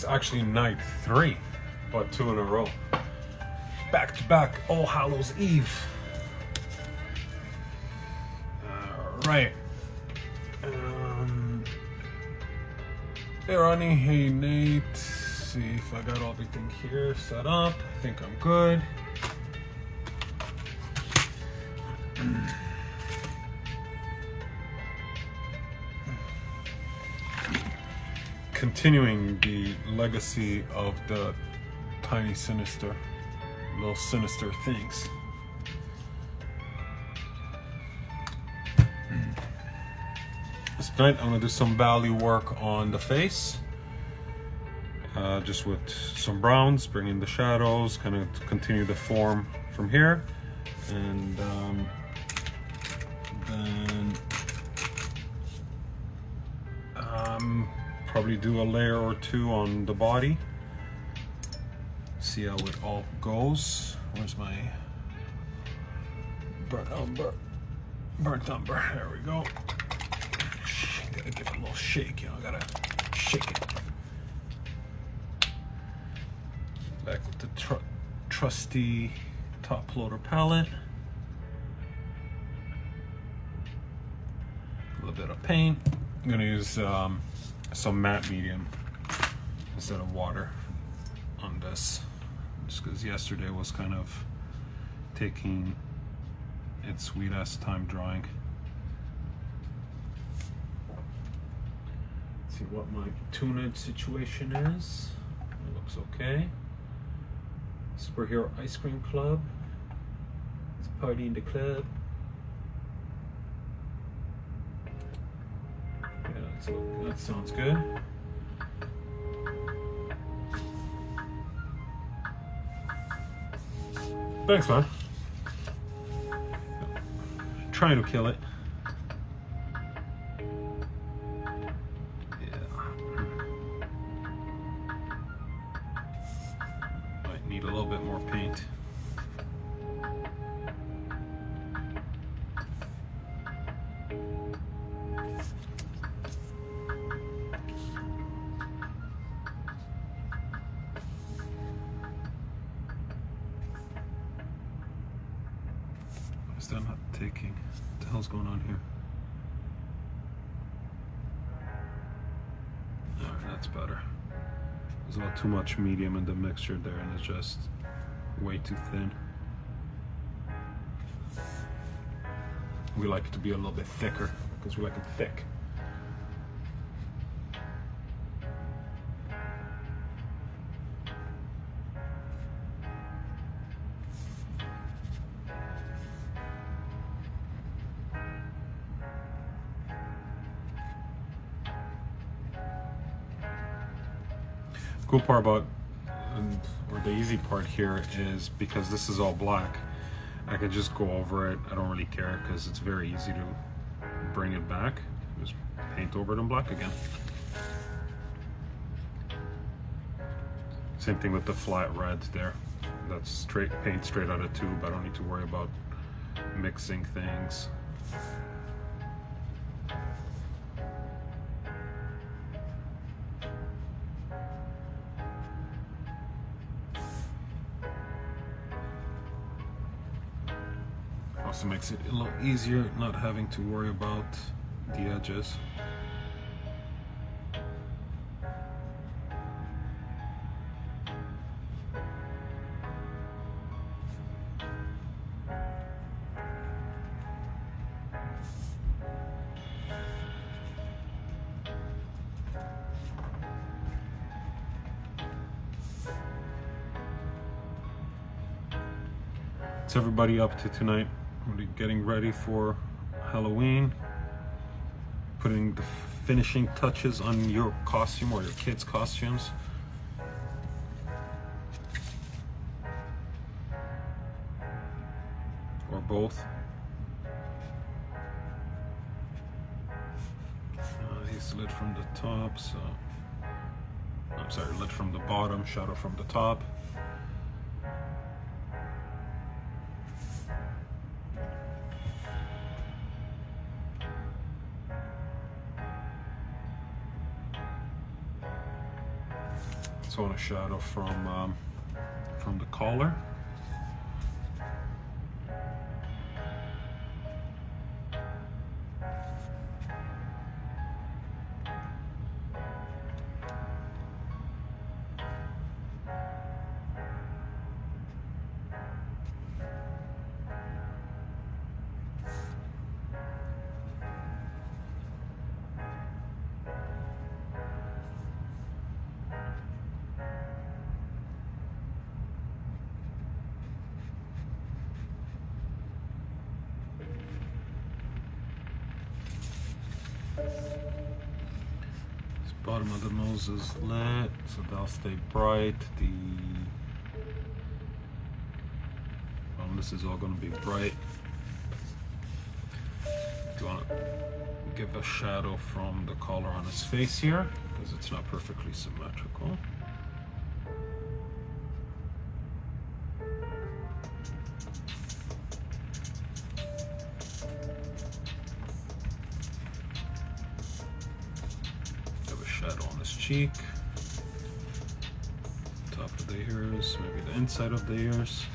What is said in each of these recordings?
It's actually night 3, but 2 in a row. Back to back All Hallows Eve. Right. Hey Ronnie, hey Nate. See if I got everything here set up. I think I'm good. Continuing the legacy of the tiny Sinister, little Sinister things. Tonight I'm going to do some value work on the face, just with some browns, bring in the shadows, kind of continue the form from here, and then probably do a layer or 2 on the body, see how it all goes. Where's my burnt umber? There we go. Gotta give it a little shake, you know, gotta shake it. Back with the trusty top loader palette. A little bit of paint. I'm gonna use some matte medium instead of water on this, just because yesterday was kind of taking its sweet ass time drying. See what my tunage situation is. It looks okay. Superhero Ice Cream Club. It's a party in the club. Yeah, that sounds good. Thanks, man. Trying to kill it. Need a little bit more paint. Is that not taking? What the hell's going on here? Alright, that's better. There's a lot too much medium in the mixture there, and it's just way too thin. We like it to be a little bit thicker because we like it thick. Cool part about, or the easy part here, is because this is all black, I can just go over it. I don't really care because it's very easy to bring it back. Just paint over it in black again. Same thing with the flat red there. That's straight paint straight out of tube. I don't need to worry about mixing things. Also makes it a little easier not having to worry about the edges. What's everybody up to tonight? We're getting ready for Halloween, putting the finishing touches on your costume or your kids' costumes. Or both. He's lit from the top, so I'm sorry, lit from the bottom, shadow from the top. So I want a shadow from the collar. Bottom of the nose is lit, so they'll stay bright. This is all going to be bright. Do you want to give a shadow from the collar on his face here, because it's not perfectly symmetrical. Shadow on his cheek, top of the ears, maybe the inside of the ears.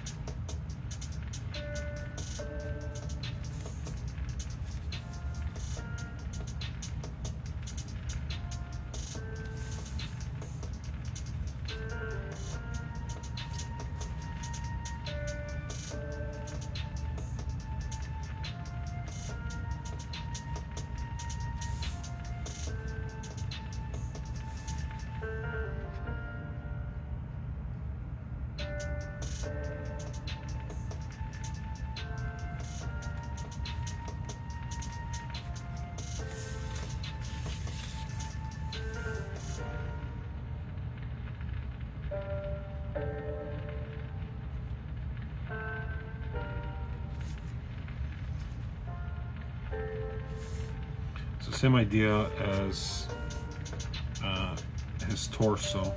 So same idea as his torso,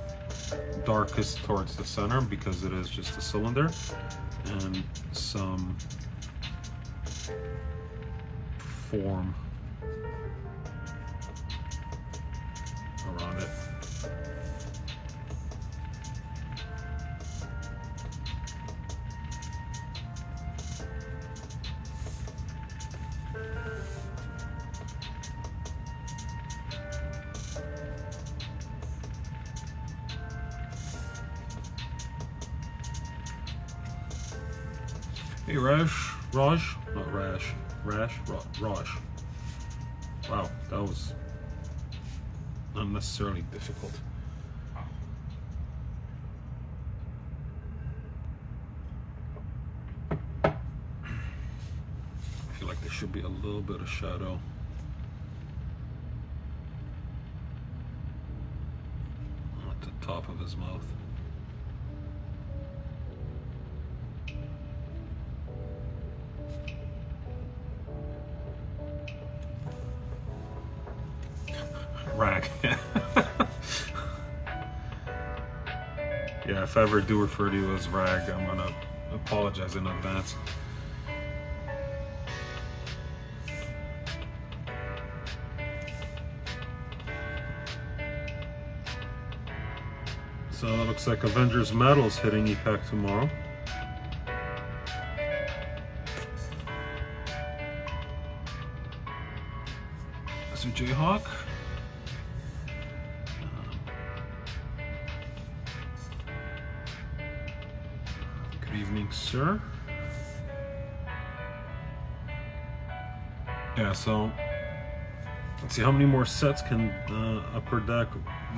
darkest towards the center because it is just a cylinder, and some form around it. Hey Raj, not Rash, Raj. Wow, that was unnecessarily difficult. I feel like there should be a little bit of shadow. At the top of his mouth. Rag. Yeah, if I ever do refer to you as Rag, I'm gonna apologize in advance. So it looks like Avengers Metal's hitting EPAC tomorrow. So Jayhawk. Good evening, sir. Yeah, so let's see how many more sets can Upper Deck,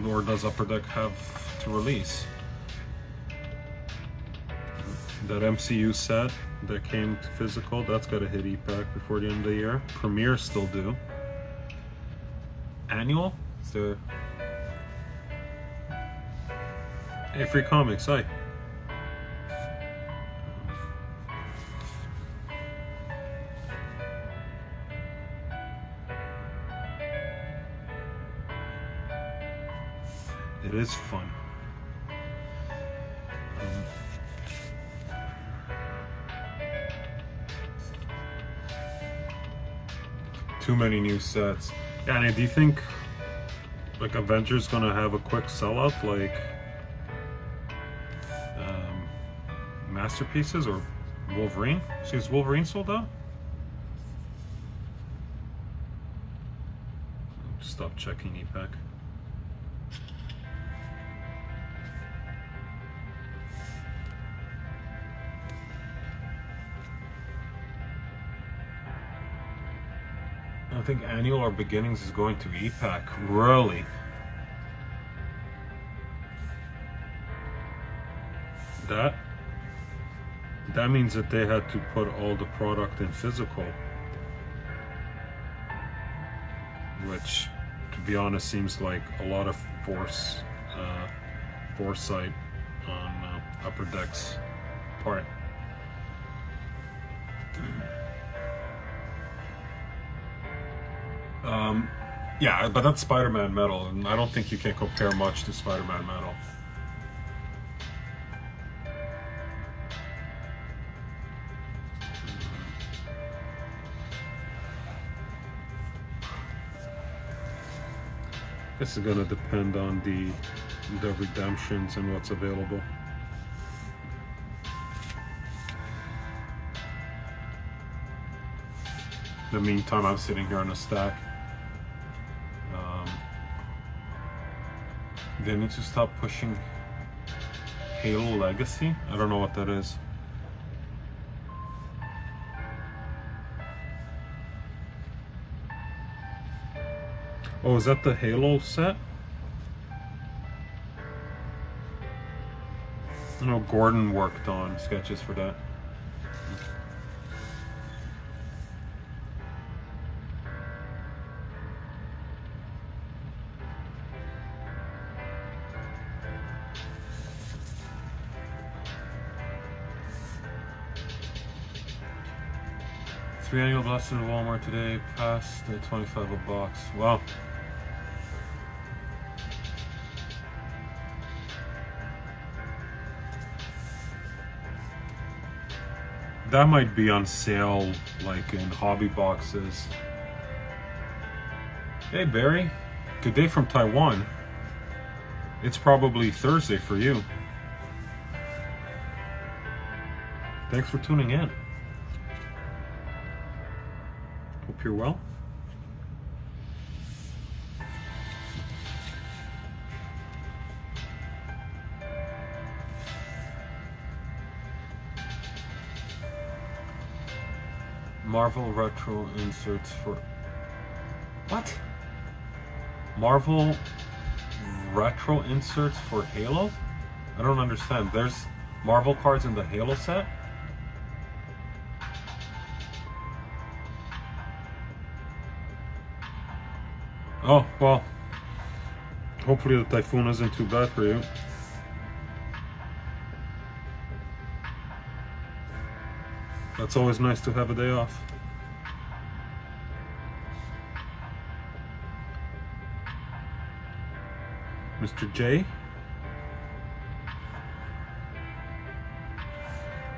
or does Upper Deck have to release? That MCU set that came to physical, that's got to hit EPAC before the end of the year. Premiere still due. Annual? Is there... Hey, Free Comics, hi. It is fun. Too many new sets. Yeah, and do you think like Avengers gonna have a quick sellout? Like Masterpieces or Wolverine? See, is Wolverine sold out? Stop checking ePack. I think Annual or Beginnings is going to ePack. Really? That means that they had to put all the product in physical, which, to be honest, seems like a lot of foresight on Upper Deck's part. Yeah, but that's Spider-Man metal, and I don't think you can compare much to Spider-Man metal. This is gonna depend on the redemptions and what's available. In the meantime, I'm sitting here on a stack. They need to stop pushing Halo Legacy. I don't know what that is. Oh, is that the Halo set? I know Gordon worked on sketches for that. Three annual blessed in Walmart today, past the 25 a box. Wow. That might be on sale, like in hobby boxes. Hey Barry, good day from Taiwan. It's probably Thursday for you. Thanks for tuning in. Hope you're well. Marvel retro inserts for what? Marvel retro inserts for Halo? I don't understand. There's Marvel cards in the Halo set? Oh, well, hopefully the typhoon isn't too bad for you. That's always nice to have a day off. Mr. J,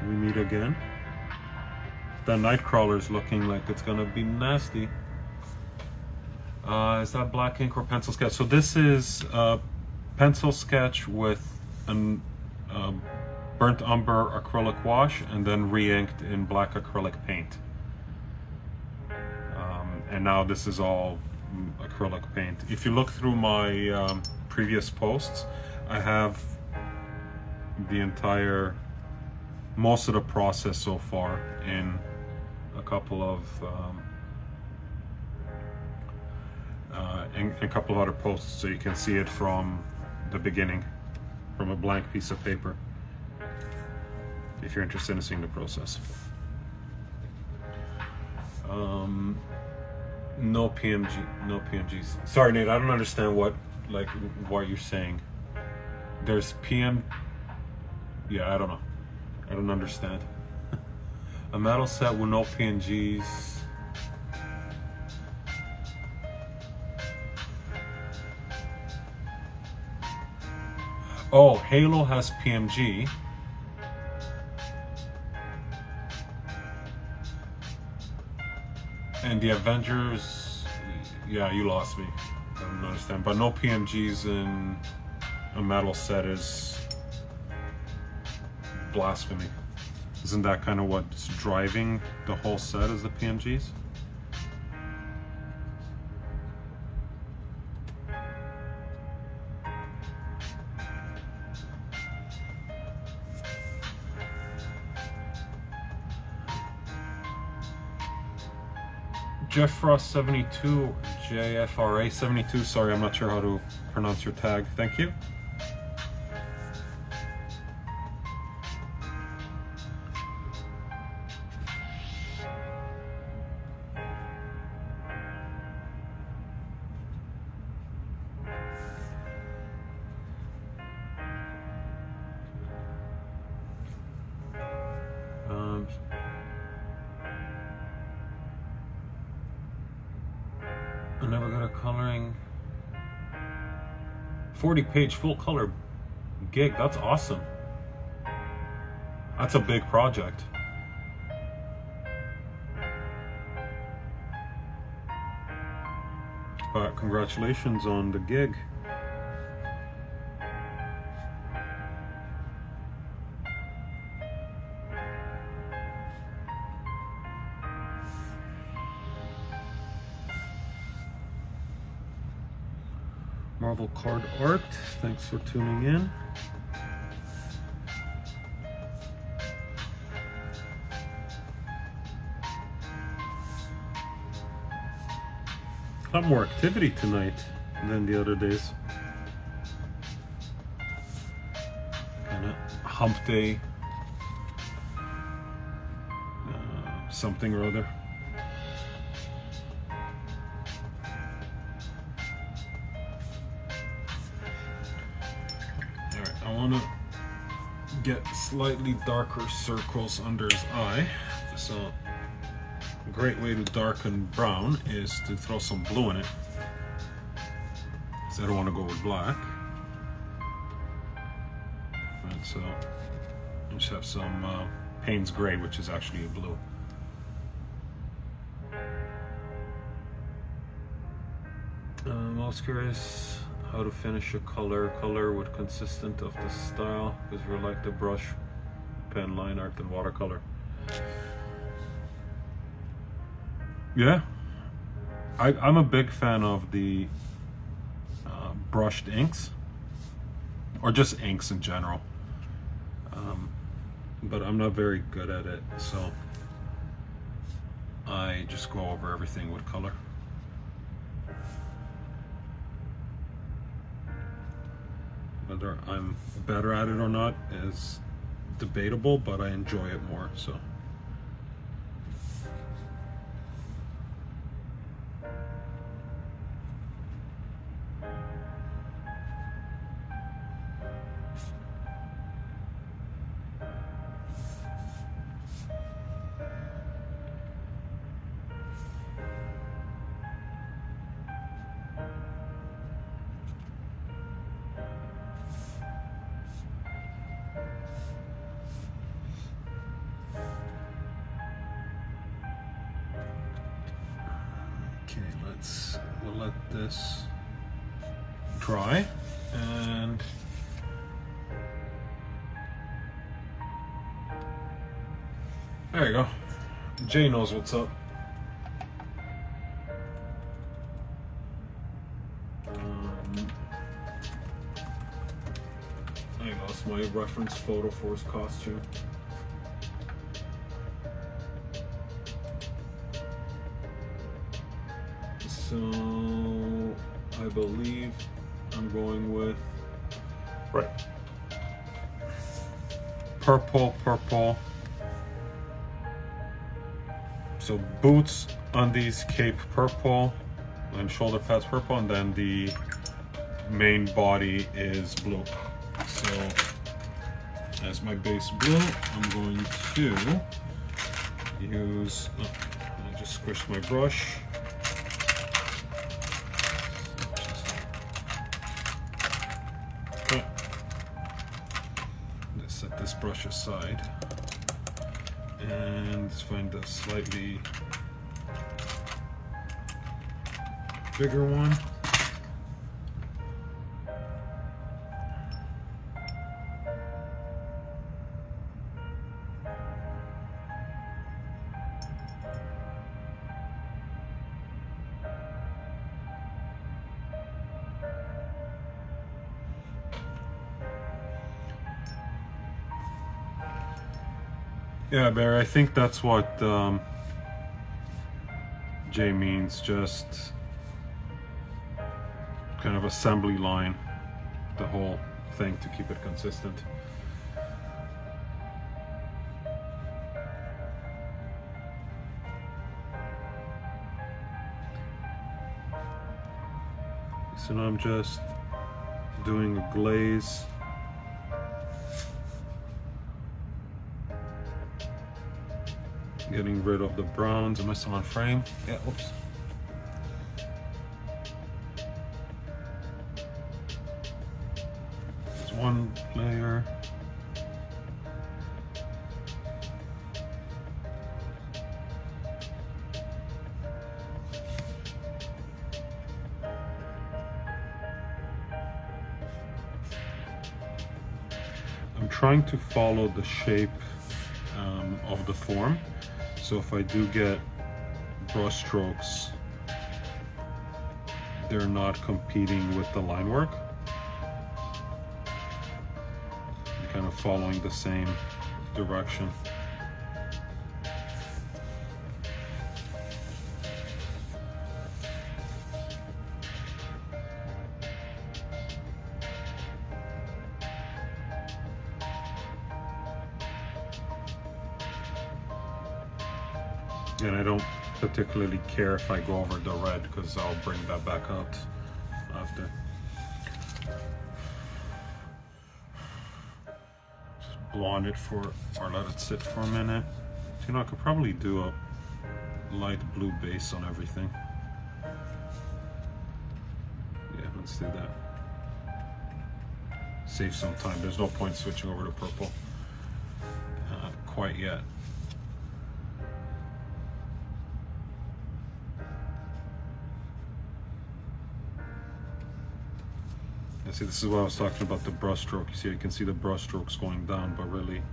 we meet again. The Nightcrawler is looking like it's gonna be nasty. Is that black ink or pencil sketch? So this is pencil sketch with an burnt umber acrylic wash and then re-inked in black acrylic paint. And now this is all acrylic paint. If you look through my previous posts, I have the entire, most of the process so far in a couple of other posts, so you can see it from the beginning, from a blank piece of paper, if you're interested in seeing the process. No PMGs. Sorry, Nate, I don't understand what you're saying. There's PM. Yeah, I don't know. I don't understand. A metal set with no PNGs. Oh, Halo has PMG. And the Avengers, yeah, you lost me. I don't understand. But no PMGs in a metal set is blasphemy. Isn't that kind of what's driving the whole set, is the PNGs? Jeff Frost 72, JFRA 72, sorry, I'm not sure how to pronounce your tag. Thank you. I never got a coloring 40-page full color gig. That's awesome. That's a big project. But congratulations on the gig. Marvel Card Art, thanks for tuning in. A lot more activity tonight than the other days. Kind of hump day, something or other. I want to get slightly darker circles under his eye. So a great way to darken brown is to throw some blue in it, because I don't want to go with black. And so I just have some Payne's Gray, which is actually a blue. I'm also curious how to finish a color with consistent of the style, because we like the brush, pen, line art, and watercolor. Yeah, I'm a big fan of the brushed inks, or just inks in general, but I'm not very good at it, so I just go over everything with color. Whether I'm better at it or not is debatable, but I enjoy it more, so. We'll let this dry, and there you go. Jay knows what's up. I lost my reference photo for his costume. So I believe I'm going with purple. So boots, undies, cape purple, and shoulder pads purple, and then the main body is blue. So as my base blue, I'm going to use, I just squished my brush. Set this brush aside and let's find a slightly bigger one. Yeah, Barry, I think that's what Jay means, just kind of assembly line the whole thing to keep it consistent. So now I'm just doing a glaze. Getting rid of the browns. Am I still on frame? Yeah, oops. There's one layer. I'm trying to follow the shape of the form. So if I do get brush strokes, they're not competing with the line work. I'm kind of following the same direction. And I don't particularly care if I go over the red, because I'll bring that back out after. Just blonde it for, or let it sit for a minute. You know, I could probably do a light blue base on everything. Yeah, let's do that. Save some time. There's no point switching over to purple quite yet. See, this is what I was talking about, the brush stroke. You see, you can see the brush strokes going down, but really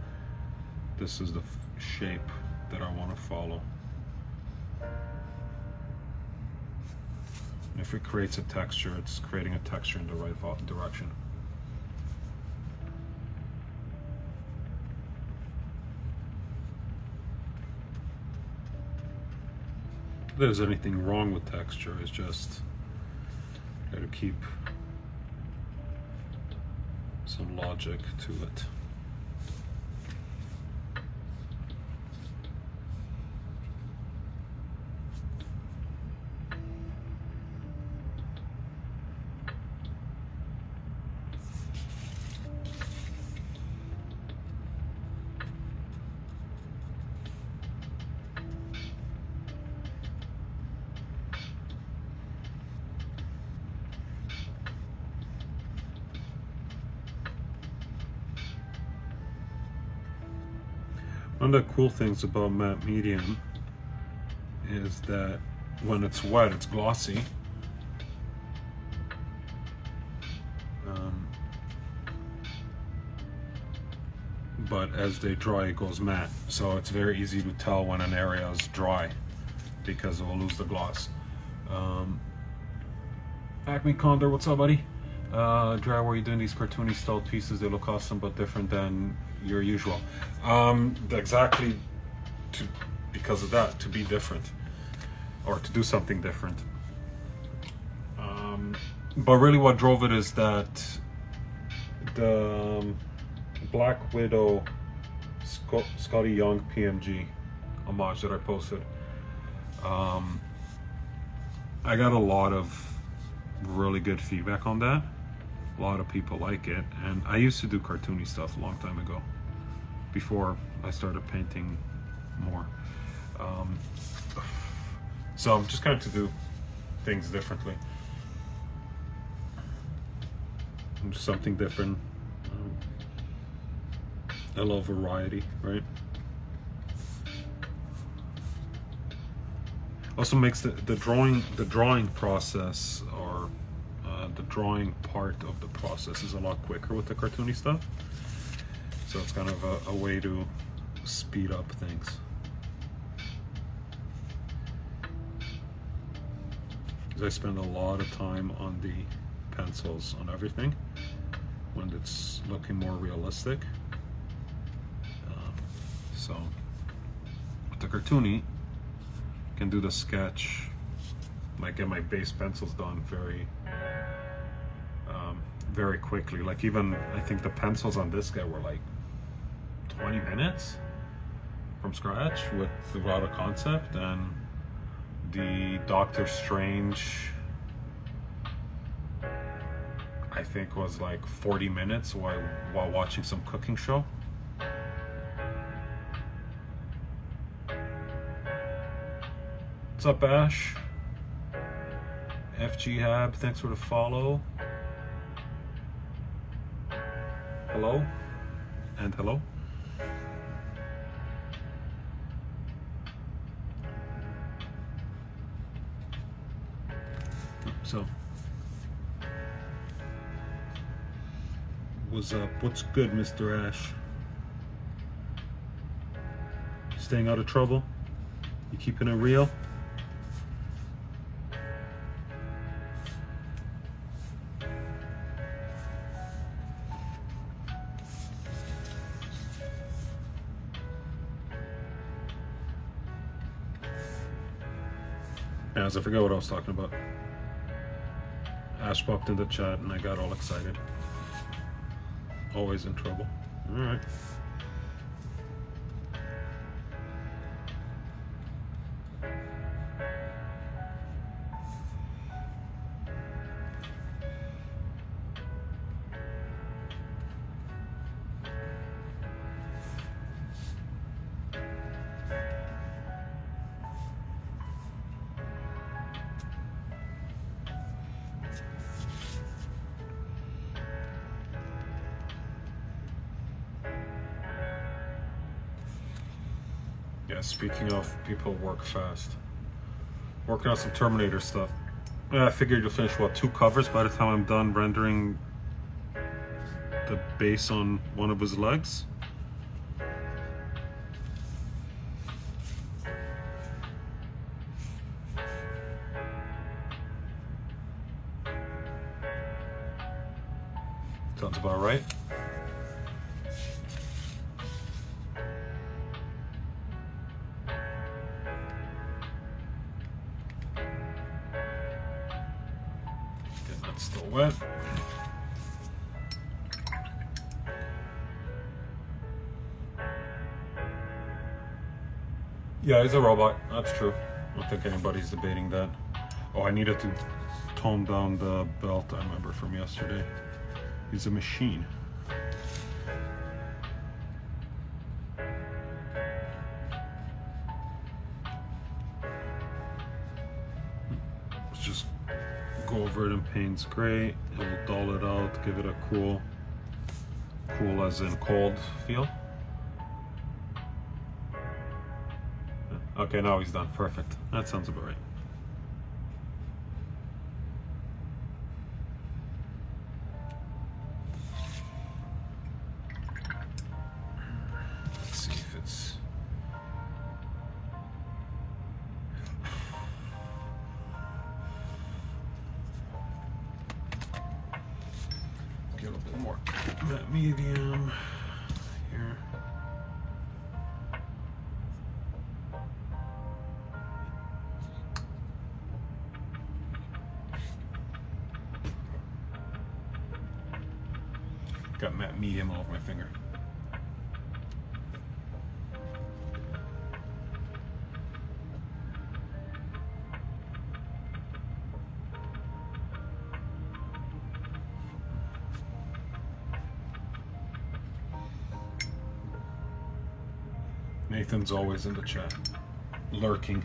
this is the shape that I want to follow. And if it creates a texture, it's creating a texture in the right direction. If there's anything wrong with texture, it's just got to keep some logic to it. One of the cool things about matte medium is that when it's wet, it's glossy. But as they dry, it goes matte. So it's very easy to tell when an area is dry because it will lose the gloss. Acme Condor, what's up, buddy? Dry, where are you doing these cartoony style pieces? They look awesome, but different than your usual. Exactly because of that, to be different or to do something different. But really what drove it is that the Black Widow Scotty Young PMG homage that I posted, I got a lot of really good feedback on that. A lot of people like it, and I used to do cartoony stuff a long time ago, before I started painting more. So I'm just kind of to do things differently. Just something different. I love variety, right? Also makes the drawing process, or the drawing part of the process, is a lot quicker with the cartoony stuff. So it's kind of a way to speed up things. Because I spend a lot of time on the pencils on everything when it's looking more realistic. So the cartoony, can do the sketch, like get my base pencils done very quickly. Like even I think the pencils on this guy were like 20 minutes from scratch without a concept, and the Doctor Strange I think was like 40 minutes while watching some cooking show. What's up, Ash? FG Hab, thanks for the follow. Hello and hello. So, what's up? What's good, Mr. Ash? Staying out of trouble? You keeping it real? As I forgot what I was talking about. Ash popped in the chat and I got all excited. Always in trouble. Alright. Yeah, speaking of people work fast. Working on some Terminator stuff. Yeah, I figured you'll finish, what, 2 covers by the time I'm done rendering the base on one of his legs? Sounds about right. Still wet. Yeah, he's a robot. That's true. I don't think anybody's debating that. Oh, I needed to tone down the belt, I remember, from yesterday. He's a machine. Let's just go over it in Payne's Gray. It will dull it out, give it a cool as in cold feel. Okay, now he's done. Perfect. That sounds about right. Let's see if it's... Get a little bit more matte medium here. Got matte medium all over my finger. Nathan's always in the chat, lurking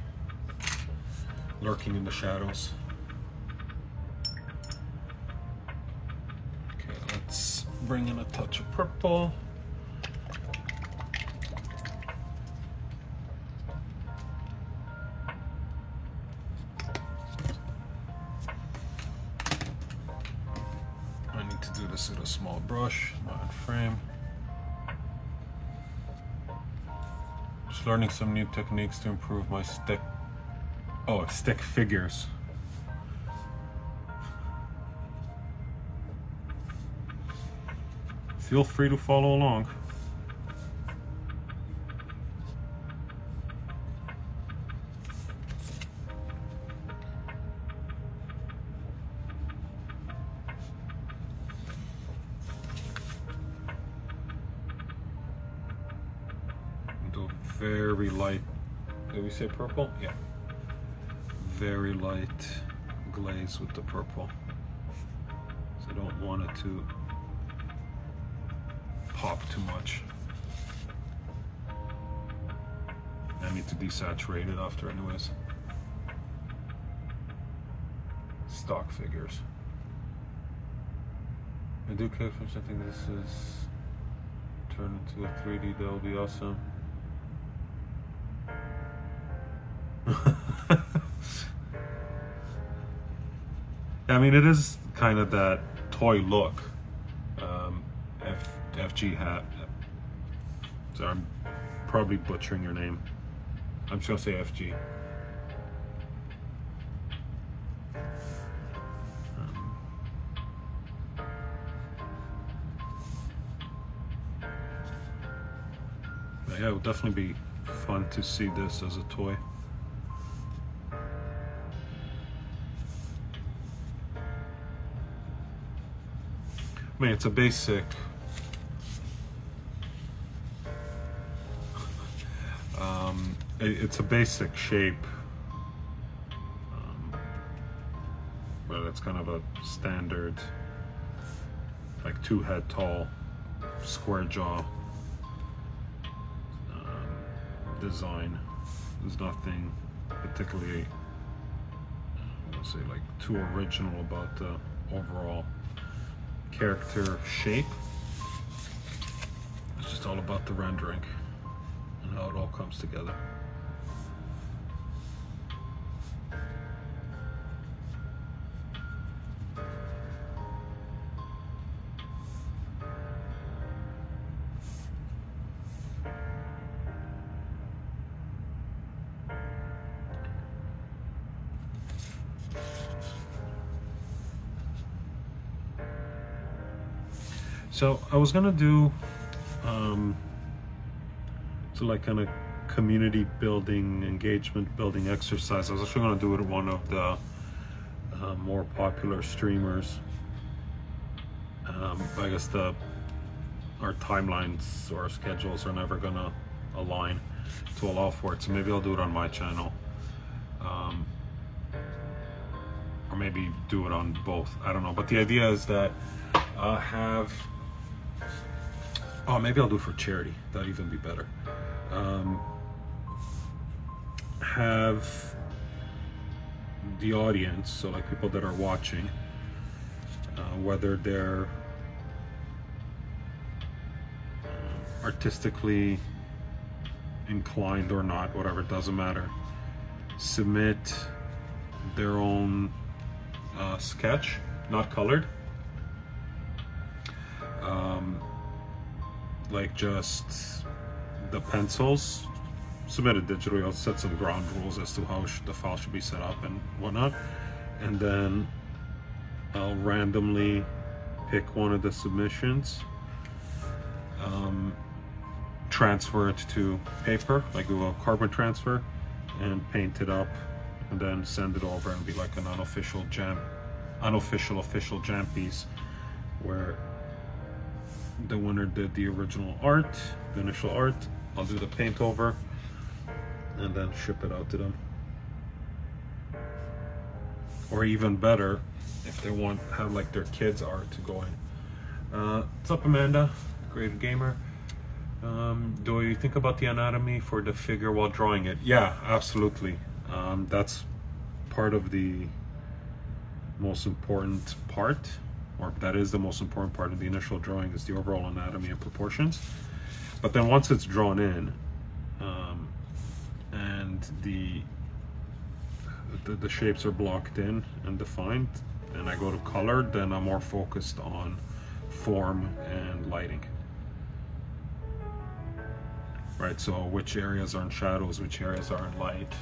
in the shadows. Okay, let's bring in a touch of purple. I need to do this with a small brush, not frame. Just learning some new techniques to improve my stick figures. Feel free to follow along. very light, did we say purple? Yeah. Very light glaze with the purple. So I don't want it to pop too much. I need to desaturate it after anyways. Stock figures. I do care for something this is turned into a 3D, that would be awesome. I mean, it is kind of that toy look. FG hat. Sorry, I'm probably butchering your name. I'm just gonna say FG. Yeah, it would definitely be fun to see this as a toy. I mean, it's a basic it's a basic shape, but it's kind of a standard, like 2 head tall, square jaw design. There's nothing particularly, I would say, like too original about the overall character shape. It's just all about the rendering and how it all comes together. So I was gonna do so like kind of community building, engagement building exercise. I was actually gonna do it with one of the more popular streamers. But I guess our timelines or our schedules are never gonna align to allow for it. So maybe I'll do it on my channel, or maybe do it on both. I don't know. But the idea is that maybe I'll do it for charity. That'd even be better. Have the audience, so like people that are watching, whether they're artistically inclined or not, whatever, it doesn't matter, submit their own sketch, not colored. Like just the pencils, submitted digitally. I'll set some ground rules as to how the file should be set up and whatnot, and then I'll randomly pick one of the submissions, transfer it to paper, like do a carbon transfer, and paint it up, and then send it over and be like an official jam piece, where the winner did the original art, the initial art. I'll do the paint over and then ship it out to them. Or even better, if they want have like their kids' art to go in. What's up, Amanda? Great gamer. Do you think about the anatomy for the figure while drawing it? Yeah, absolutely. That's part of the most important part, or that is the most important part of the initial drawing, is the overall anatomy and proportions. But then once it's drawn in, and the shapes are blocked in and defined, and I go to color, then I'm more focused on form and lighting. Right, so which areas are in shadows, which areas are in light,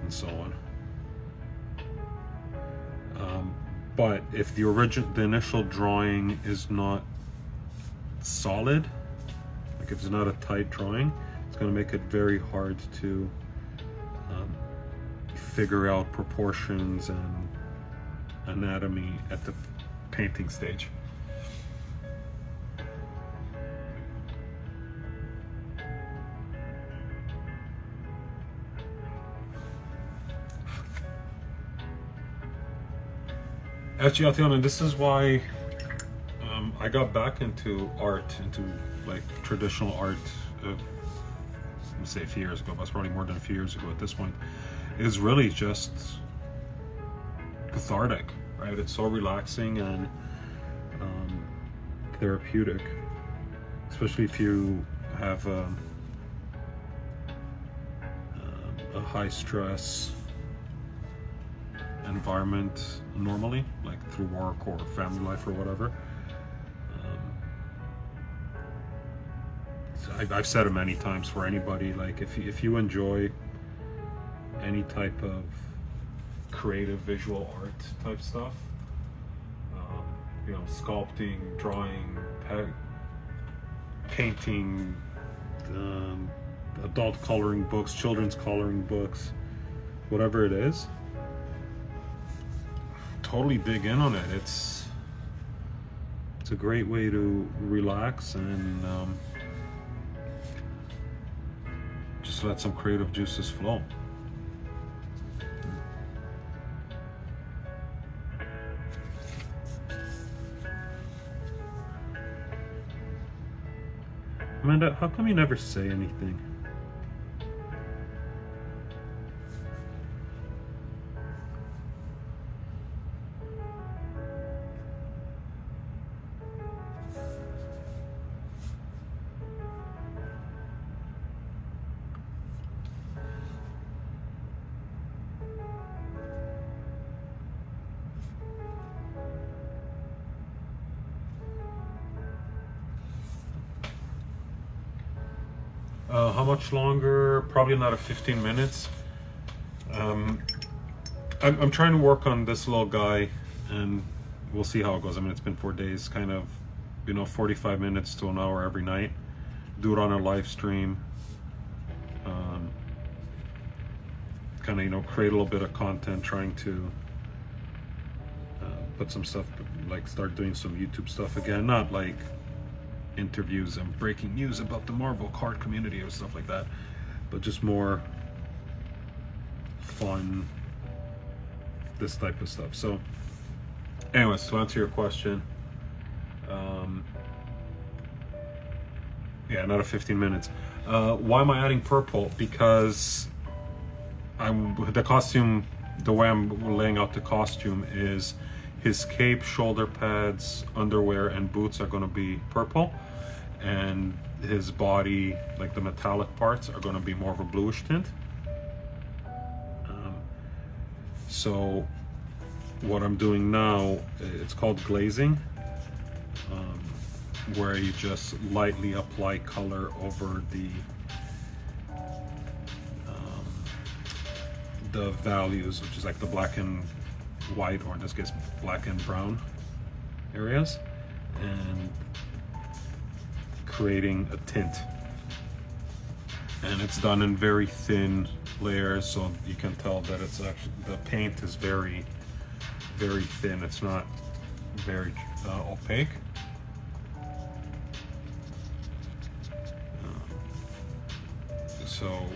and so on. But if the initial drawing is not solid, like if it's not a tight drawing, it's going to make it very hard to figure out proportions and anatomy at the painting stage. Actually, I'll tell you, this is why I got back into art, into like traditional art. Let's say a few years ago, but it's probably more than a few years ago at this point. Is really just cathartic, right? It's so relaxing and therapeutic, especially if you have a high stress environment normally, like through work or family life or whatever. So I've said it many times, for anybody, like if you enjoy any type of creative visual art type stuff, you know, sculpting, drawing, painting, adult coloring books, children's coloring books, whatever it is, totally dig in on it. It's a great way to relax and just let some creative juices flow. Amanda, how come you never say anything? How much longer? Probably another 15 minutes. I'm trying to work on this little guy, and we'll see how it goes. I mean, it's been 4 days, kind of, you know, 45 minutes to an hour every night. Do it on a live stream. Kind of, you know, create a little bit of content, trying to put some stuff, like start doing some YouTube stuff again, not like interviews and breaking news about the Marvel card community or stuff like that, but just more fun, this type of stuff. So anyways, to answer your question, yeah, another 15 minutes. Why am I adding purple? Because the costume, the way I'm laying out the costume is his cape, shoulder pads, underwear, and boots are going to be purple, and his body, like the metallic parts, are going to be more of a bluish tint. So what I'm doing now, it's called glazing, where you just lightly apply color over the values, which is like the black and white, or in this case black and brown areas, and creating a tint. And it's done in very thin layers, so you can tell that it's actually, the paint is very, very thin. It's not very opaque. So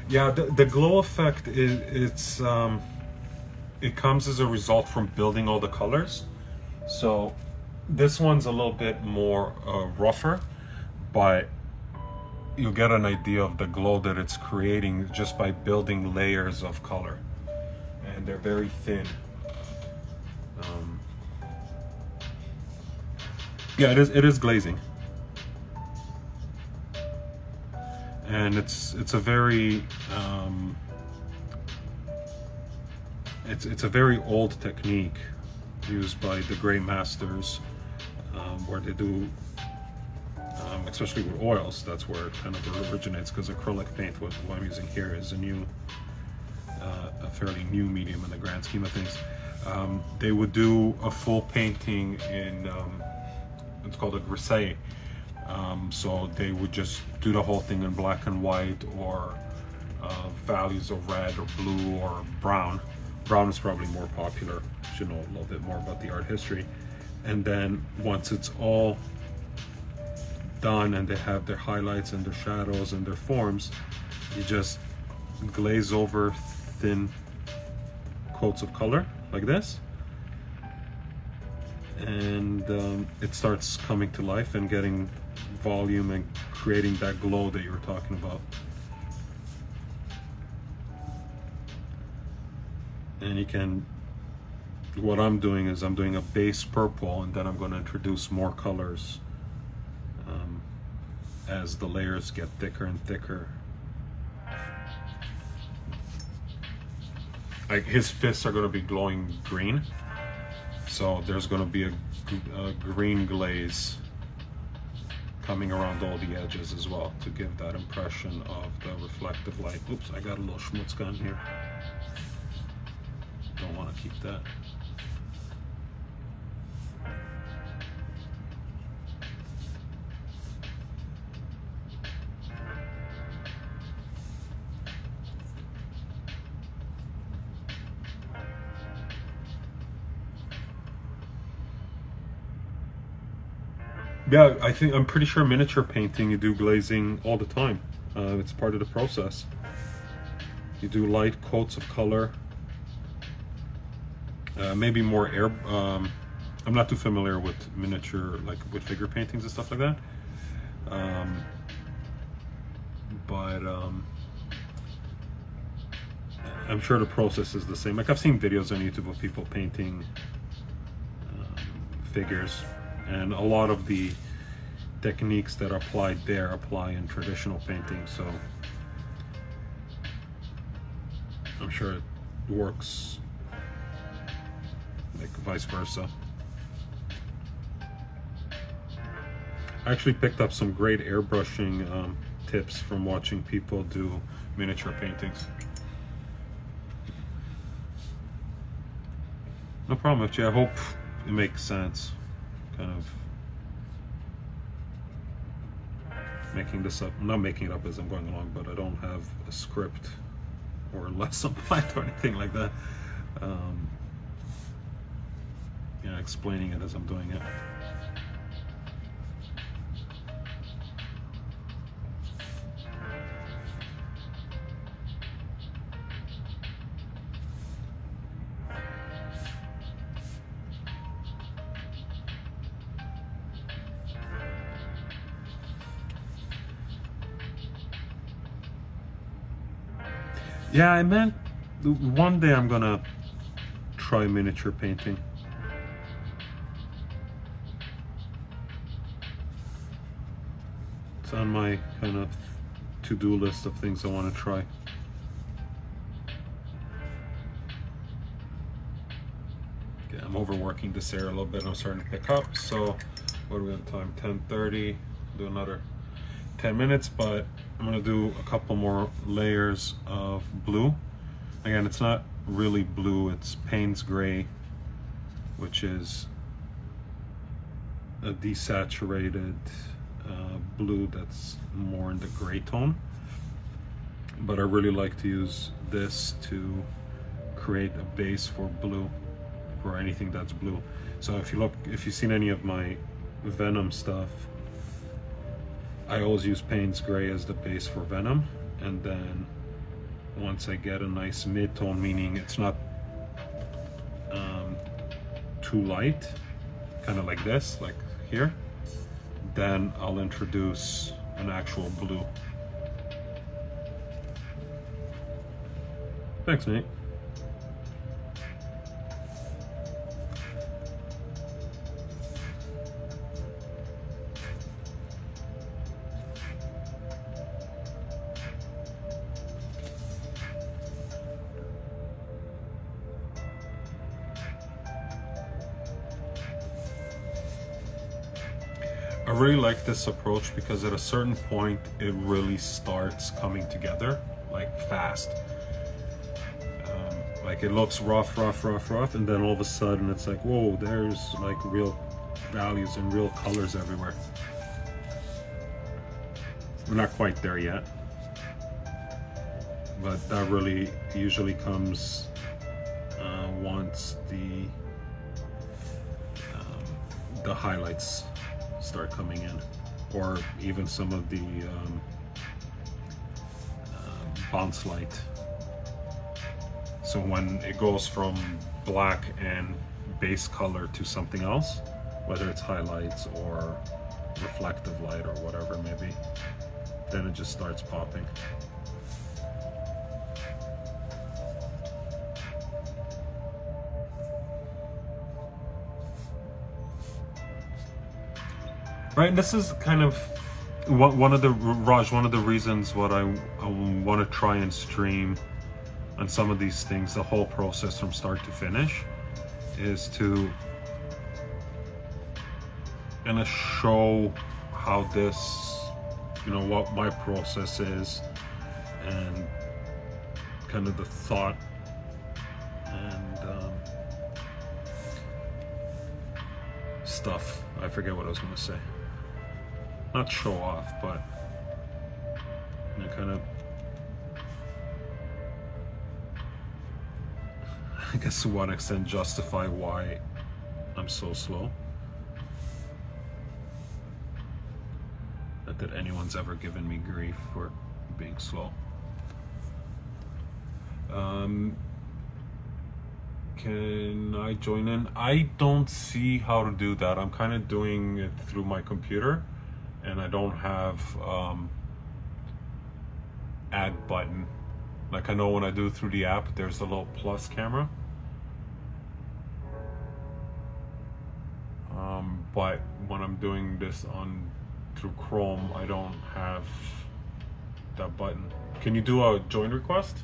yeah, the glow effect is it comes as a result from building all the colors. So this one's a little bit more rougher, but you'll get an idea of the glow that it's creating just by building layers of color, and they're very thin. Yeah, it is glazing, and it's a very it's a very old technique used by the gray masters, where they do, especially with oils. That's where it kind of originates, because acrylic paint, what I'm using here, is a fairly new medium in the grand scheme of things. They would do a full painting in it's called a grisaille. So they would just do the whole thing in black and white, or values of red or blue or brown. Brown is probably more popular. You should know a little bit more about the art history. And then once it's all done and they have their highlights and their shadows and their forms, you just glaze over thin coats of color like this, and it starts coming to life and getting volume and creating that glow that you were talking about. And you can, what I'm doing is I'm doing a base purple, and then I'm going to introduce more colors as the layers get thicker and thicker. Like his fists are going to be glowing green, so there's going to be a green glaze coming around all the edges as well to give that impression of the reflective light. Oops, I got a little schmutz gun here. Don't want to keep that. Yeah, I'm pretty sure miniature painting you do glazing all the time. It's part of the process. You do light coats of color. Maybe more air. I'm not too familiar with miniature, like with figure paintings and stuff like that. But I'm sure the process is the same. Like I've seen videos on YouTube of people painting figures, and a lot of the techniques that are applied there apply in traditional painting. So I'm sure it works like vice versa. I actually picked up some great airbrushing tips from watching people do miniature paintings. No problem, I hope it makes sense. Kind of making this up, I'm not making it up as I'm going along, but I don't have a script or lesson plan or anything like that. Yeah, explaining it as I'm doing it. Yeah, I meant one day I'm gonna try miniature painting. It's on my kind of to-do list of things I want to try. Okay, I'm overworking this area a little bit. I'm starting to pick up. So what are we on time? 10:30. Do another 10 minutes, but I'm gonna do a couple more layers of blue. Again, it's not really blue, it's Payne's gray, which is a desaturated blue that's more in the gray tone. But I really like to use this to create a base for blue, for anything that's blue. So if you've seen any of my Venom stuff, I always use Payne's gray as the base for Venom, and then once I get a nice mid-tone, meaning it's not too light, kind of like this, like here, then I'll introduce an actual blue. Thanks, Nate. I really like this approach because at a certain point it really starts coming together, like fast. Like it looks rough, and then all of a sudden it's like, whoa, there's like real values and real colors everywhere. We're not quite there yet, but that really usually comes once the highlights start coming in, or even some of the bounce light. So when it goes from black and base color to something else, whether it's highlights or reflective light or whatever it may be, then it just starts popping. Right, and this is kind of one of the reasons what I want to try and stream on some of these things, the whole process from start to finish, is to kind of show how this, you know, what my process is, and kind of the thought and stuff. I forget what I was going to say. Not show off, but you know, kind of, I guess to what extent justify why I'm so slow. Not that anyone's ever given me grief for being slow. Can I join in? I don't see how to do that. I'm kind of doing it through my computer, and I don't have add button. Like I know when I do it through the app, there's a little plus camera. But when I'm doing this through Chrome, I don't have that button. Can you do a join request?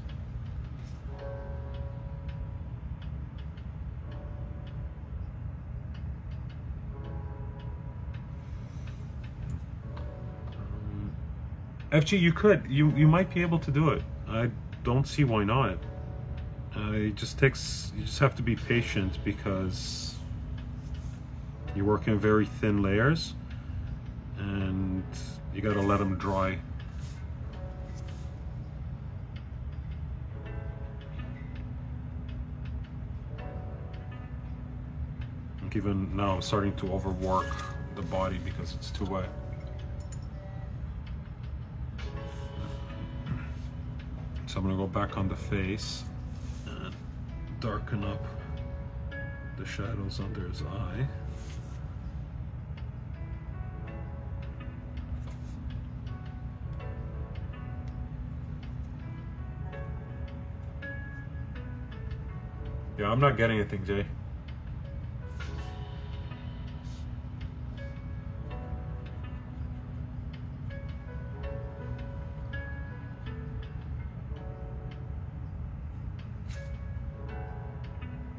FG, you could. You might be able to do it. I don't see why not. It just takes. You just have to be patient because you're working in very thin layers, and you gotta let them dry. Like even now, I'm starting to overwork the body because it's too wet. So I'm gonna go back on the face and darken up the shadows under his eye. Yeah, I'm not getting anything, Jay.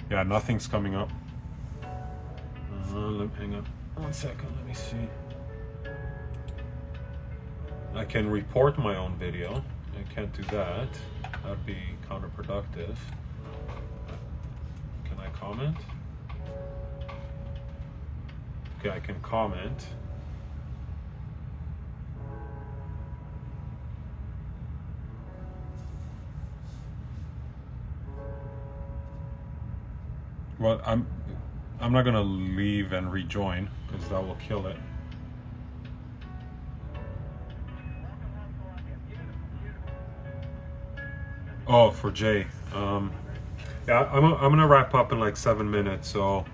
Yeah, nothing's coming up. Hang on 1 second, let me see. I can report my own video. I can't do that. That'd be counterproductive. Can I comment? Okay, I can comment. Well, I'm not gonna leave and rejoin because that will kill it. Oh, for Jay. Yeah, I'm gonna wrap up in like 7 minutes. So,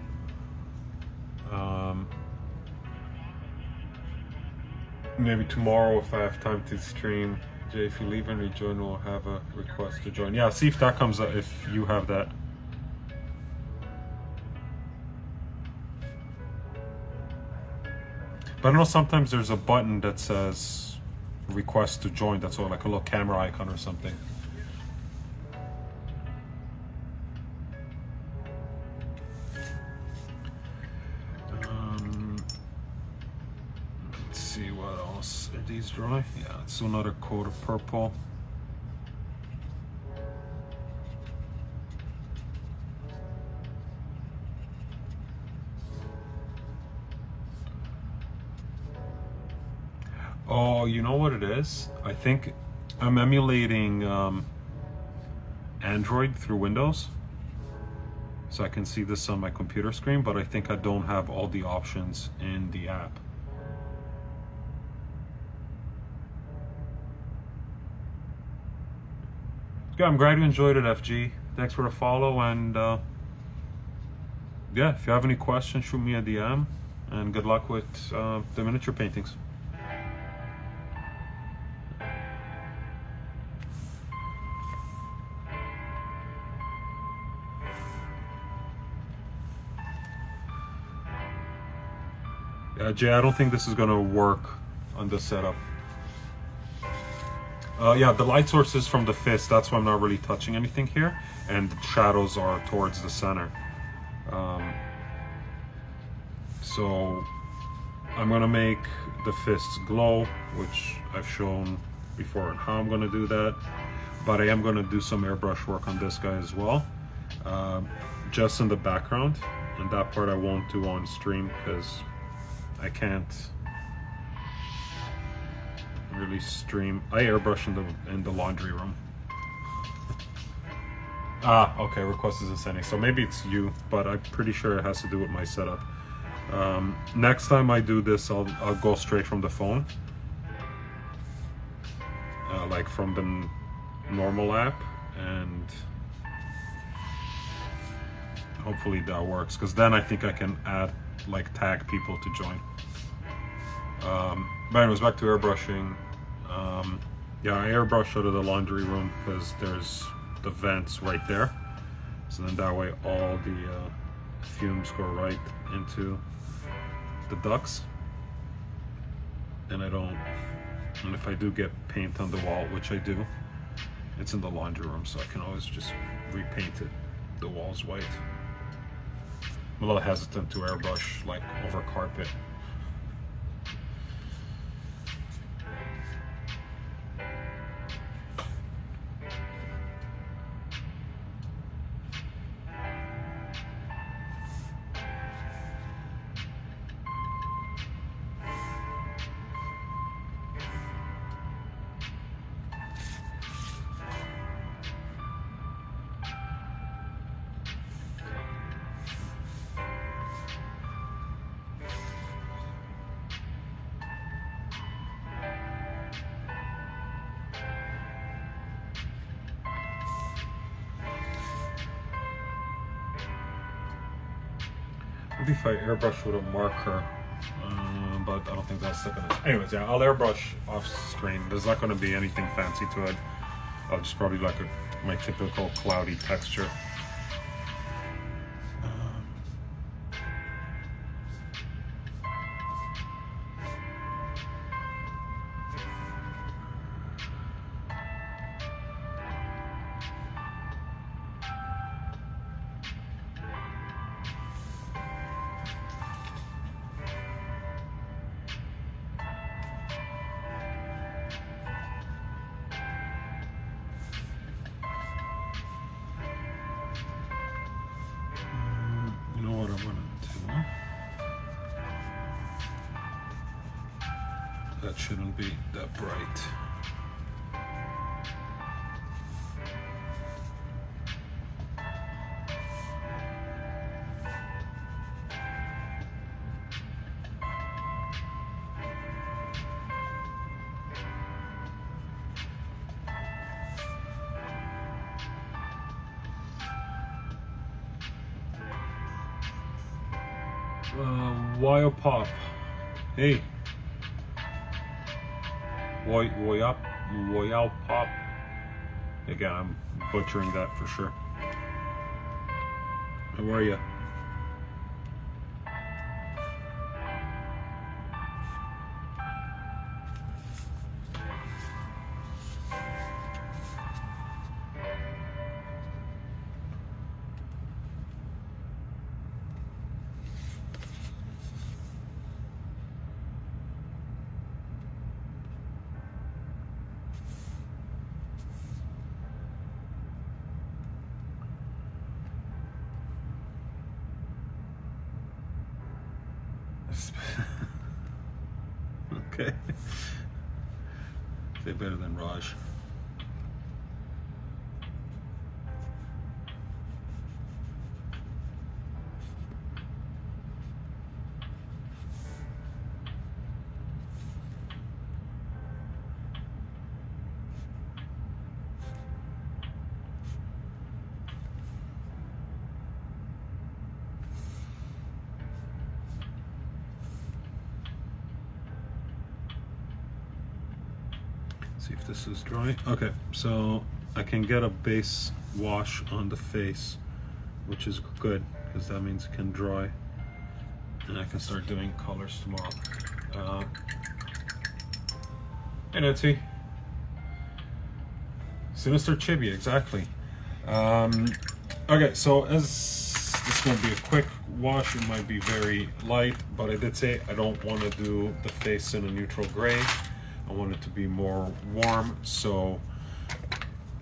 maybe tomorrow if I have time to stream. Jay, if you leave and rejoin, we'll have a request to join. Yeah, see if that comes up. If you have that. But I know sometimes there's a button that says request to join. That's all, like a little camera icon or something. Let's see what else. Are these dry? Yeah, it's another coat of purple. Oh, you know what it is? I think I'm emulating Android through Windows. So I can see this on my computer screen, but I think I don't have all the options in the app. yeah, I'm glad you enjoyed it, FG. Thanks for the follow, and yeah, if you have any questions, shoot me a DM, and good luck with the miniature paintings. Yeah, Jay, I don't think this is gonna work on this setup. Yeah, the light source is from the fist, that's why I'm not really touching anything here, and the shadows are towards the center. So I'm gonna make the fists glow, which I've shown before on how I'm gonna do that, but I am gonna do some airbrush work on this guy as well, just in the background, and that part I won't do on stream because I can't really stream. I airbrush in the laundry room. Okay, request isn't sending, so maybe it's you, but I'm pretty sure it has to do with my setup. Next time I do this, I'll go straight from the phone, like from the normal app, and hopefully that works, because then I think I can add, like, tag people to join. But anyways, back to airbrushing. Yeah, I airbrush out of the laundry room because there's the vents right there, so then that way all the fumes go right into the ducts, and and if I do get paint on the wall, which I do, it's in the laundry room, so I can always just repaint it, the walls white. I'm a little hesitant to airbrush like over carpet. Maybe if I airbrush with a marker, but I don't think that's stick on this. Anyways, yeah, I'll airbrush off screen. There's not going to be anything fancy to it. I'll just probably like my typical cloudy texture. You know what I'm gonna do? That shouldn't be that bright. Wild Pop. Hey. Wild Pop. Again, I'm butchering that for sure. How are you? Okay. Say better than Raj. See if this is dry. Okay, so I can get a base wash on the face, which is good because that means it can dry, and I can start doing colors tomorrow. Hey Nancy. Sinister Chibi, exactly. Okay, so as this will be a quick wash, it might be very light, but I did say I don't want to do the face in a neutral gray. I want it to be more warm, so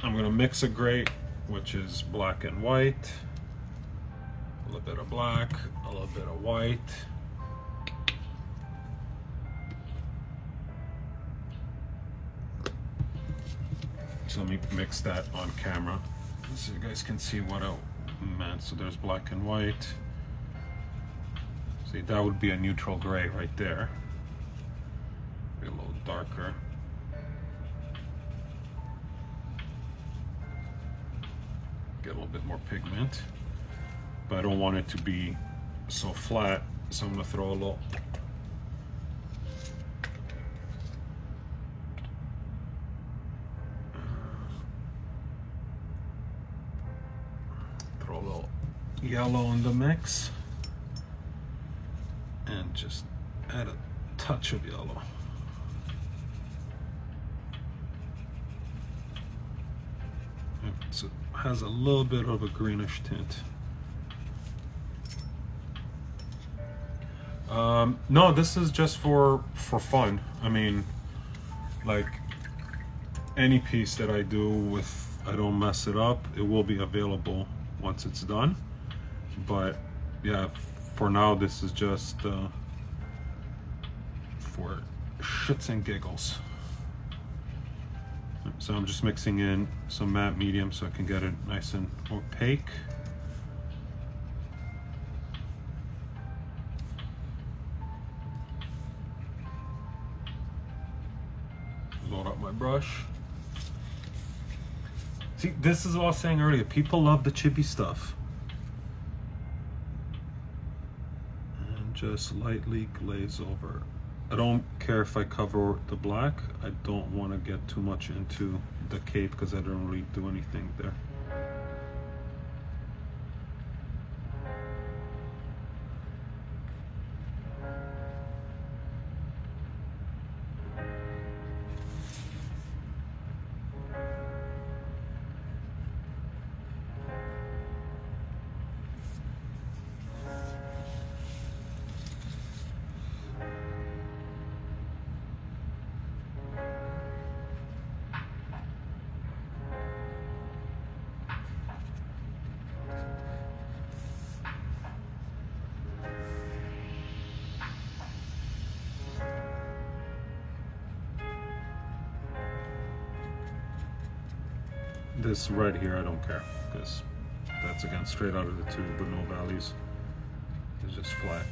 I'm gonna mix a gray, which is black and white, a little bit of black, a little bit of white. So let me mix that on camera so you guys can see what I meant. So there's black and white. See, that would be a neutral gray right there. Be a little darker. Get a little bit more pigment. But I don't want it to be so flat, so I'm gonna throw a little yellow in the mix, and just add a touch of yellow. So it has a little bit of a greenish tint. No, this is just for fun. I mean, like any piece that I do with, I don't mess it up, it will be available once it's done. But yeah, for now this is just for shits and giggles. So I'm just mixing in some matte medium so I can get it nice and opaque. Load up my brush. See, this is what I was saying earlier. People love the chibi stuff. Just lightly glaze over. I don't care if I cover the black. I don't want to get too much into the cape because I don't really do anything there. This right here, I don't care, because that's again straight out of the tube with no values. It's just flat.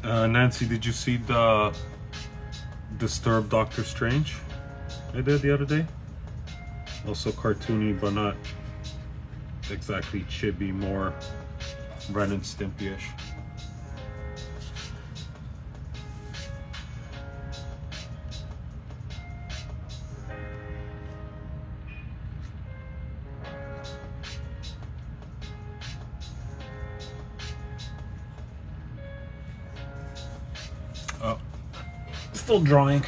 Nancy, did you see the Disturbed Doctor Strange I did the other day? Also cartoony, but not exactly chibi, more Ren and Stimpy-ish. Oh, still drawing.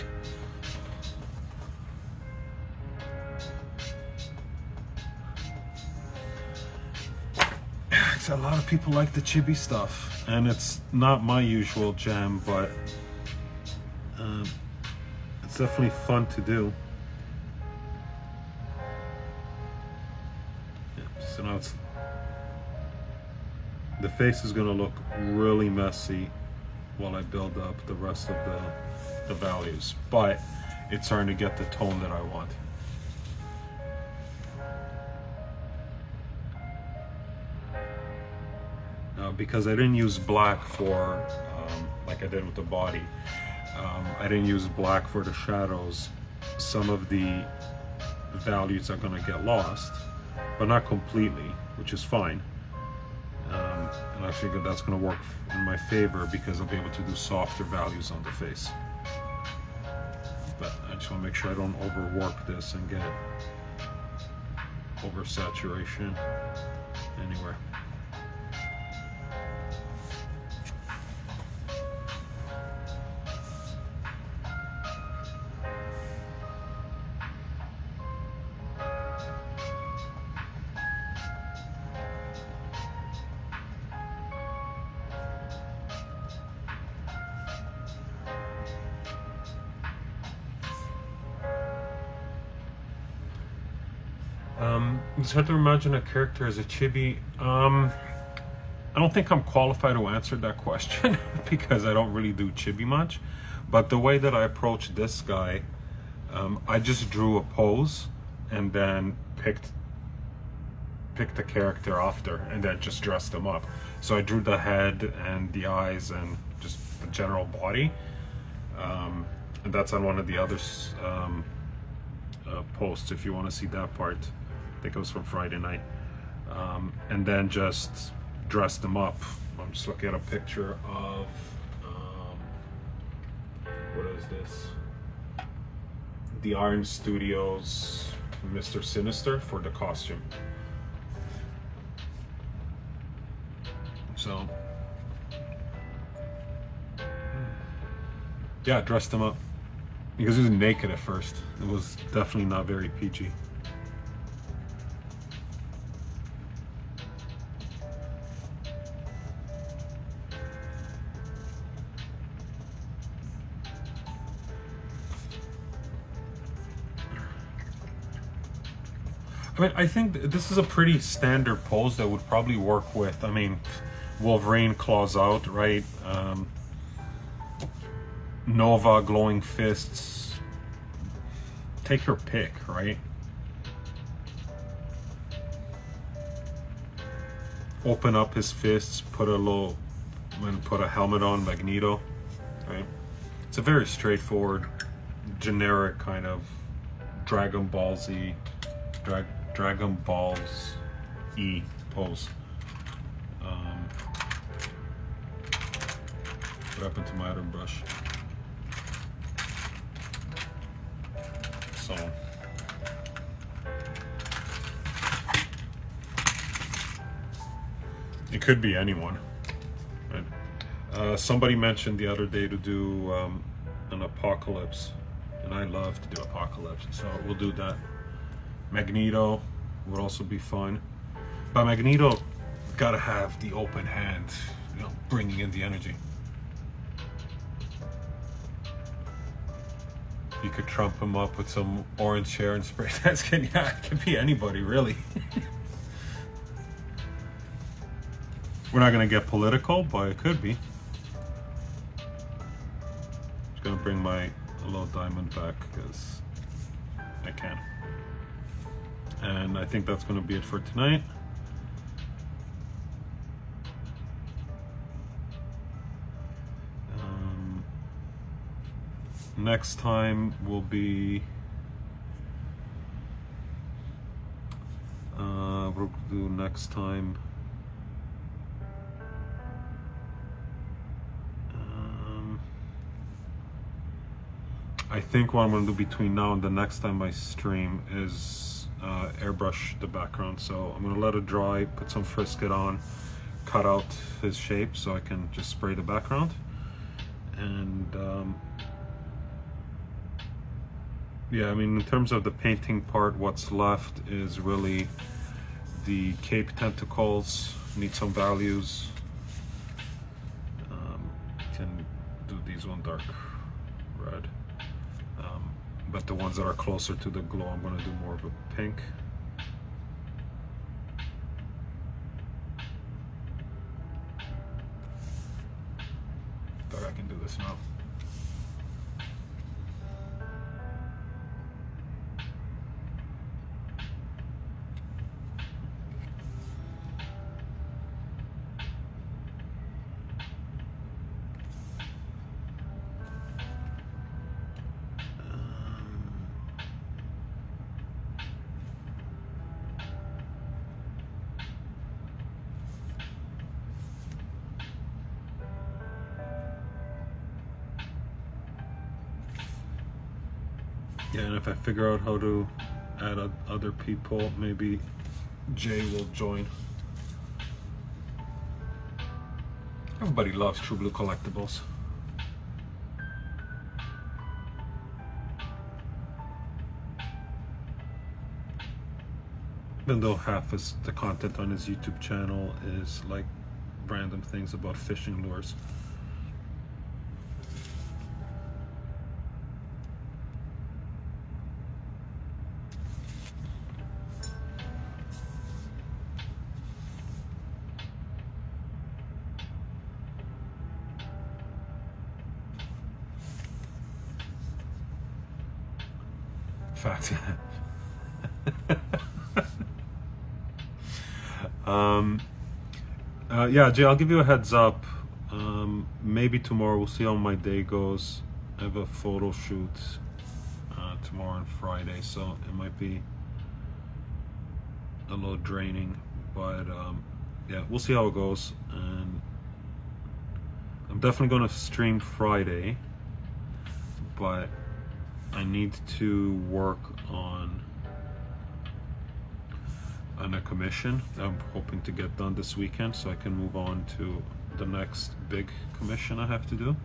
A lot of people like the chibi stuff, and it's not my usual jam, but it's definitely fun to do. Yeah, so now the face is gonna look really messy while I build up the rest of the values, but it's starting to get the tone that I want. Because I didn't use black for, like I did with the body, I didn't use black for the shadows. Some of the values are going to get lost, but not completely, which is fine. And I figure that's going to work in my favor because I'll be able to do softer values on the face. But I just want to make sure I don't overwork this and get oversaturation anywhere. It's hard to imagine a character as a chibi. I don't think I'm qualified to answer that question because I don't really do chibi much. But the way that I approached this guy, I just drew a pose and then picked a character after and then just dressed him up. So I drew the head and the eyes and just the general body. And that's on one of the other posts if you want to see that part. I think it was from Friday night. And then just dressed them up. I'm just looking at a picture of what is this? The Iron Studios Mr. Sinister for the costume. So yeah, dressed him up because he was naked at first. It was definitely not very PG. I mean, I think this is a pretty standard pose that would probably work with, I mean, Wolverine claws out, right? Nova, glowing fists. Take your pick, right? Open up his fists, put a helmet on, Magneto, right? It's a very straightforward, generic kind of Dragon Ball Z, Dragon Balls E pose. What happened to my other brush? So it could be anyone, right? Somebody mentioned the other day to do an apocalypse, and I love to do apocalypse, so we'll do that. Magneto would also be fun, but Magneto gotta have the open hand, you know, bringing in the energy. You could trump him up with some orange hair and spray that skin. Yeah, it could be anybody, really. We're not gonna get political, but it could be. Just gonna bring my little diamond back because I can. And I think that's gonna be it for tonight. Next time will be we'll do next time I think what I'm going to do between now and the next time I stream is airbrush the background. So I'm going to let it dry, put some Frisket on, cut out his shape so I can just spray the background. And yeah, I mean, in terms of the painting part, what's left is really the cape tentacles. Need some values. Can do these one dark red. But the ones that are closer to the glow, I'm going to do more of a pink. Thought I can do this now. Yeah, and if I figure out how to add other people, maybe Jay will join. Everybody loves True Blue collectibles. Even though half of the content on his YouTube channel is like random things about fishing lures. Fact. Yeah, Jay, I'll give you a heads up. Maybe tomorrow. We'll see how my day goes. I have a photo shoot tomorrow and Friday, so it might be a little draining. But yeah, we'll see how it goes. And I'm definitely going to stream Friday, but I need to work on a commission I'm hoping to get done this weekend, so I can move on to the next big commission I have to do.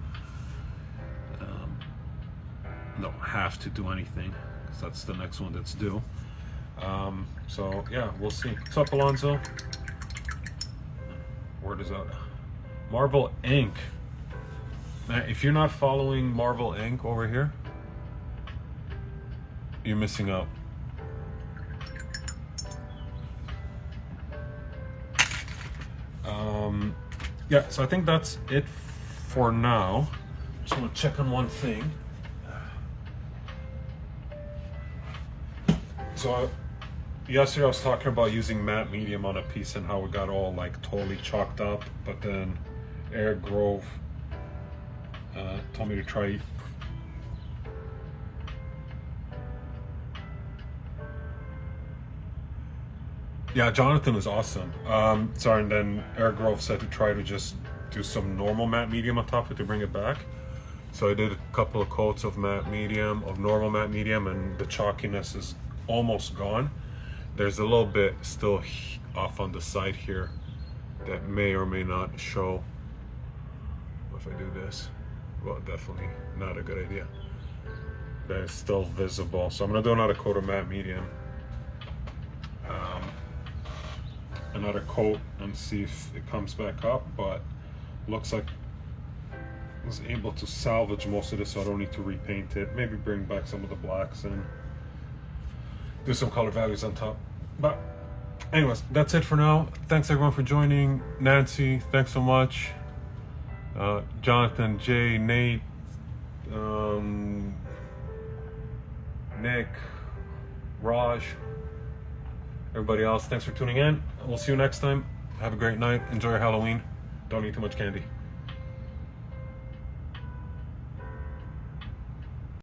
Don't have to do anything because that's the next one that's due. So yeah, we'll see. What's up, Alonzo? Word is out. Marvel Inc. Now, if you're not following Marvel Inc. over here, you're missing out. Yeah, so I think that's it for now. Just want to check on one thing. So yesterday I was talking about using matte medium on a piece and how it got all like totally chalked up, but then Eric Grove told me to try. Yeah, Jonathan was awesome. Sorry, and then Eric Grove said to try to just do some normal matte medium on top of it to bring it back. So I did a couple of coats of matte medium, of normal matte medium, and the chalkiness is almost gone. There's a little bit still off on the side here that may or may not show. If I do this, well, definitely not a good idea. That is still visible. So I'm gonna do another coat of matte medium. Another coat and see if it comes back up, but looks like I was able to salvage most of this, so I don't need to repaint it. Maybe bring back some of the blacks and do some color values on top. But anyways, that's it for now. Thanks everyone for joining. Nancy, thanks so much. Jonathan, Jay, Nate, Nick, Raj, everybody else, thanks for tuning in. We'll see you next time. Have a great night. Enjoy your Halloween. Don't eat too much candy.